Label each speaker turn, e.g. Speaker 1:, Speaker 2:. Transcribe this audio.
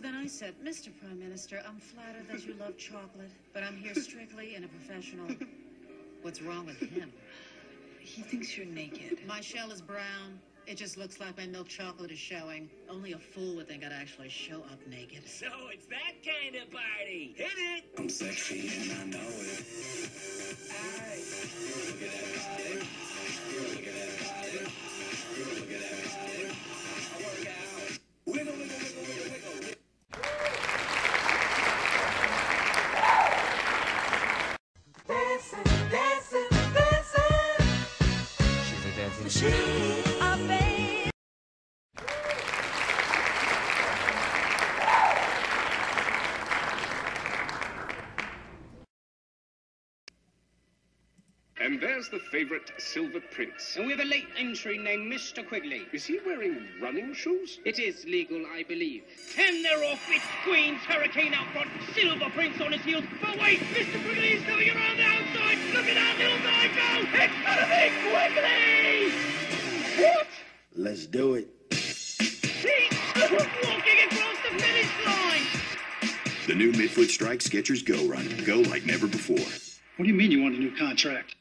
Speaker 1: then I said, Mr. Prime Minister, I'm flattered that you love chocolate, but I'm here strictly in a professional... What's wrong with him?
Speaker 2: He thinks you're naked.
Speaker 1: My shell is brown. It just looks like my milk chocolate is showing. Only a fool would think I'd actually show up naked.
Speaker 3: So it's that kind of party. Hit it!
Speaker 4: I'm sexy and I know it.
Speaker 3: Alright.
Speaker 4: Look at that body. Look at that body. Look at that body. I work out. Wiggle, wiggle, wiggle, wiggle, wiggle.
Speaker 5: Dancing, dancing, dancing.
Speaker 6: She's a dancing
Speaker 5: Machine. A baby.
Speaker 7: And there's the favourite Silver Prince.
Speaker 8: And we have a late entry named Mr. Quigley.
Speaker 7: Is he wearing running shoes?
Speaker 8: It is legal, I believe. And they're off. It's Queen's Hurricane out front. Silver Prince on his heels. But wait, Mr. Quigley is coming around the outside. Look at that little guy go. It's gonna be Quigley! What?
Speaker 9: Let's do it.
Speaker 8: He's walking across the finish line.
Speaker 10: The new Midfoot Strike Skechers Go Run. Go like never before.
Speaker 11: What do you mean you want a new contract?